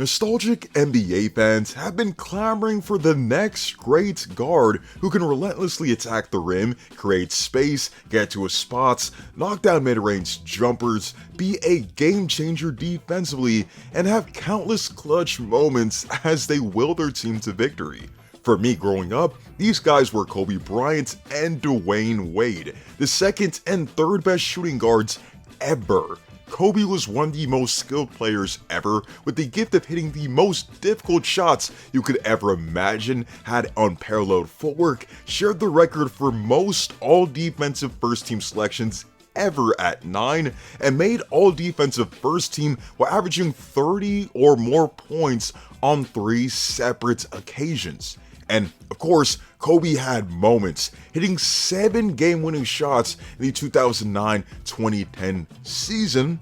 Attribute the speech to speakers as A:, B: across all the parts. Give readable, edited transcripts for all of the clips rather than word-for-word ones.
A: Nostalgic NBA fans have been clamoring for the next great guard who can relentlessly attack the rim, create space, get to his spots, knock down mid-range jumpers, be a game changer defensively, and have countless clutch moments as they will their team to victory. For me growing up, these guys were Kobe Bryant and Dwyane Wade, the second and third best shooting guards ever. Kobe was one of the most skilled players ever, with the gift of hitting the most difficult shots you could ever imagine, had unparalleled footwork, shared the record for most all-defensive first-team selections ever at 9, and made all-defensive first team while averaging 30 or more points on 3 separate occasions. And of course, Kobe had moments, hitting 7 game-winning shots in the 2009-2010 season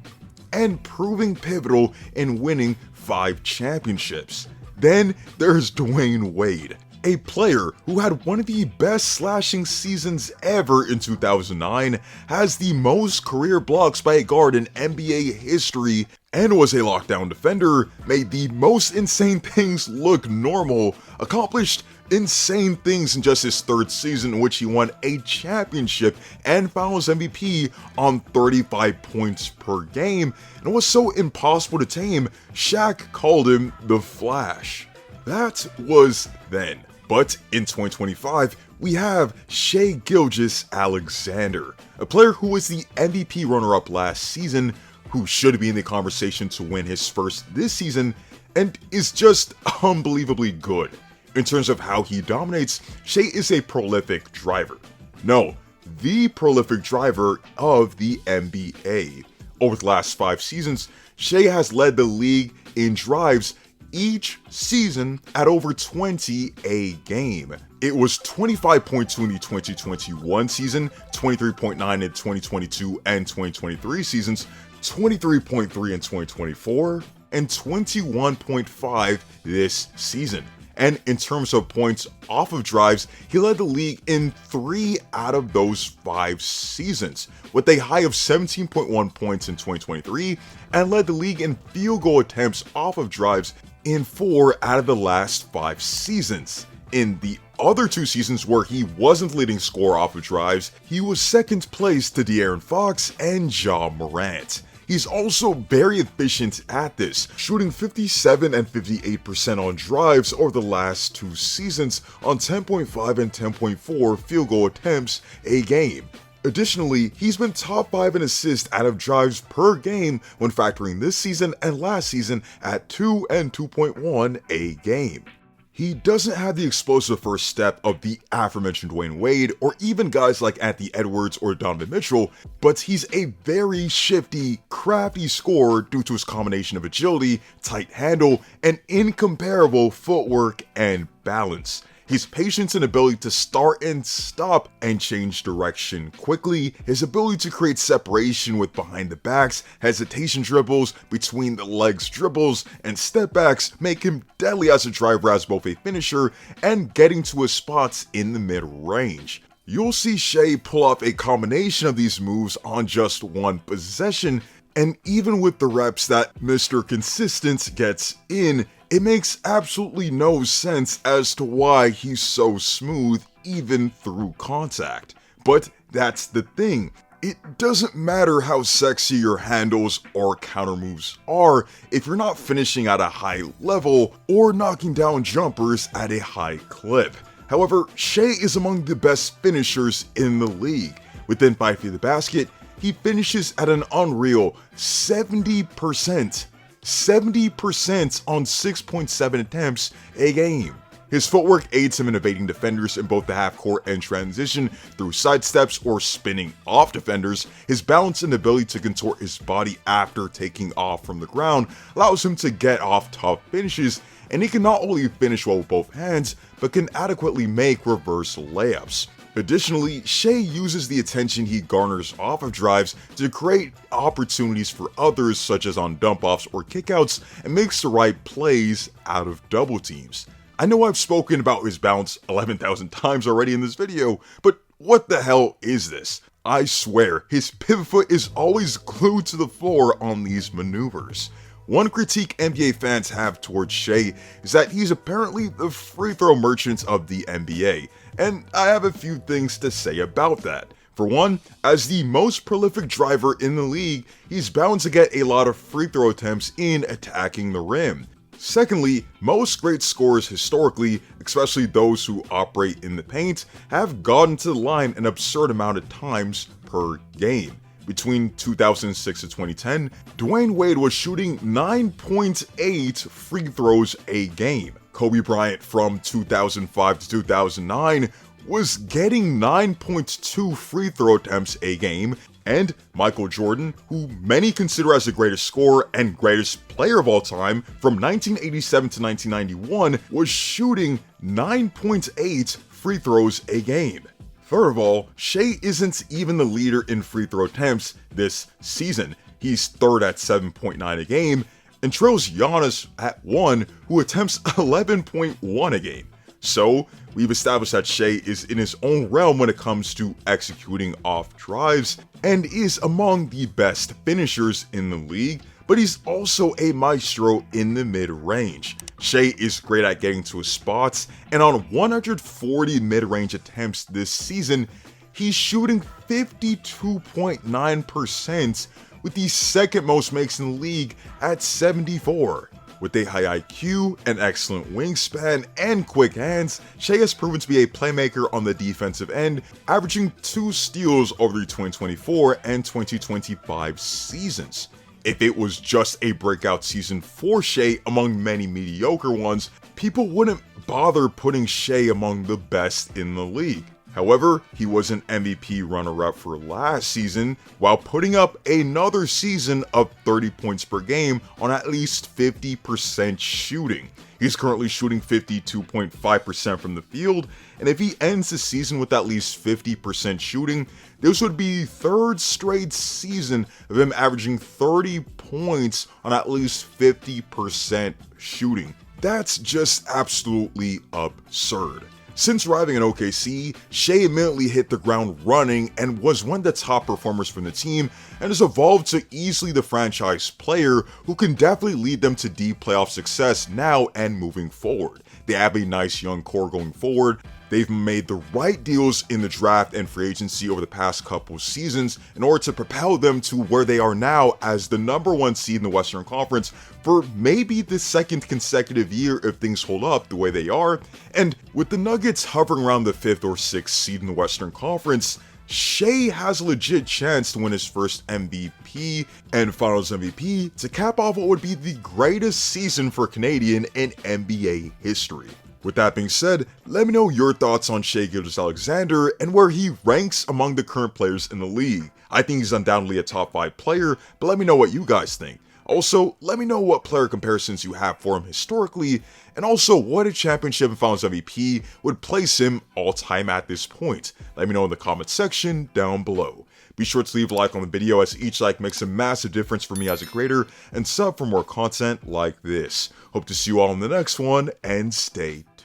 A: and proving pivotal in winning 5 championships. Then there's Dwyane Wade, a player who had one of the best slashing seasons ever in 2009, has the most career blocks by a guard in NBA history, and was a lockdown defender, made the most insane things look normal, accomplished insane things in just his 3rd season in which he won a championship and Finals MVP on 35 points per game, and was so impossible to tame, Shaq called him the Flash. That was then. But in 2025, we have Shai-Gilgeous Alexander, a player who was the MVP runner-up last season, who should be in the conversation to win his first this season, and is just unbelievably good. In terms of how he dominates, Shai is a prolific driver. No, the prolific driver of the NBA. Over the last 5 seasons, Shai has led the league in drives each season at over 20 a game. It was 25.2 in the 2021 season, 23.9 in 2022 and 2023 seasons, 23.3 in 2024, and 21.5 this season. And in terms of points off of drives, he led the league in 3 out of those 5 seasons, with a high of 17.1 points in 2023, and led the league in field goal attempts off of drives in 4 out of the last 5 seasons. In the other 2 seasons where he wasn't leading scorer off of drives, he was second place to De'Aaron Fox and Ja Morant. He's also very efficient at this, shooting 57 and 58% on drives over the last 2 seasons on 10.5 and 10.4 field goal attempts a game. Additionally, he's been top 5 in assists out of drives per game when factoring this season and last season at 2 and 2.1 a game. He doesn't have the explosive first step of the aforementioned Dwyane Wade or even guys like Anthony Edwards or Donovan Mitchell, but he's a very shifty, crafty scorer due to his combination of agility, tight handle, and incomparable footwork and balance. His patience and ability to start and stop and change direction quickly, his ability to create separation with behind the backs, hesitation dribbles, between the legs dribbles, and step backs make him deadly as a driver as both a finisher and getting to his spots in the mid-range. You'll see Shai pull off a combination of these moves on just 1 possession, and even with the reps that Mr. Consistent gets in, it makes absolutely no sense as to why he's so smooth even through contact. But that's the thing. It doesn't matter how sexy your handles or counter moves are if you're not finishing at a high level or knocking down jumpers at a high clip. However, Shai is among the best finishers in the league. Within 5 feet of the basket, he finishes at an unreal 70%. 70% on 6.7 attempts a game. His footwork aids him in evading defenders in both the half-court and transition through sidesteps or spinning off defenders. His balance and ability to contort his body after taking off from the ground allows him to get off tough finishes, and he can not only finish well with both hands, but can adequately make reverse layups. Additionally, Shai uses the attention he garners off of drives to create opportunities for others such as on dump-offs or kickouts and makes the right plays out of double teams. I know I've spoken about his balance 11,000 times already in this video, but what the hell is this? I swear, his pivot foot is always glued to the floor on these maneuvers. One critique NBA fans have towards Shai is that he's apparently the free throw merchant of the NBA, and I have a few things to say about that. For one, as the most prolific driver in the league, he's bound to get a lot of free throw attempts in attacking the rim. Secondly, most great scorers historically, especially those who operate in the paint, have gotten to the line an absurd amount of times per game. Between 2006 to 2010, Dwyane Wade was shooting 9.8 free throws a game. Kobe Bryant from 2005 to 2009 was getting 9.2 free throw attempts a game, and Michael Jordan, who many consider as the greatest scorer and greatest player of all time, from 1987 to 1991 was shooting 9.8 free throws a game. Third of all, Shai isn't even the leader in free throw attempts this season. He's third at 7.9 a game, and trails Giannis at 1, who attempts 11.1 a game. So, we've established that Shai is in his own realm when it comes to executing off drives, and is among the best finishers in the league, but he's also a maestro in the mid-range. Shai is great at getting to his spots, and on 140 mid-range attempts this season, he's shooting 52.9%, with the second most makes in the league at 74. With a high IQ, an excellent wingspan, and quick hands, Shai has proven to be a playmaker on the defensive end, averaging 2 steals over the 2024 and 2025 seasons. If it was just a breakout season for Shai among many mediocre ones, people wouldn't bother putting Shai among the best in the league. However, he was an MVP runner-up for last season, while putting up another season of 30 points per game on at least 50% shooting. He's currently shooting 52.5% from the field, and if he ends the season with at least 50% shooting, this would be the third straight season of him averaging 30 points on at least 50% shooting. That's just absolutely absurd. Since arriving in OKC, Shai immediately hit the ground running and was one of the top performers from the team, and has evolved to easily the franchise player who can definitely lead them to deep playoff success now and moving forward. They have a nice young core going forward. They've made the right deals in the draft and free agency over the past couple seasons in order to propel them to where they are now as the #1 seed in the Western Conference for maybe the second consecutive year if things hold up the way they are. And with the Nuggets hovering around the 5th or 6th seed in the Western Conference, Shai has a legit chance to win his first MVP and Finals MVP to cap off what would be the greatest season for a Canadian in NBA history. With that being said, let me know your thoughts on Shai-Gilgeous Alexander and where he ranks among the current players in the league. I think he's undoubtedly a top 5 player, but let me know what you guys think. Also, let me know what player comparisons you have for him historically, and also what a championship and Finals MVP would place him all time at this point. Let me know in the comment section down below. Be sure to leave a like on the video, as each like makes a massive difference for me as a creator, and sub for more content like this. Hope to see you all in the next one, and stay tuned.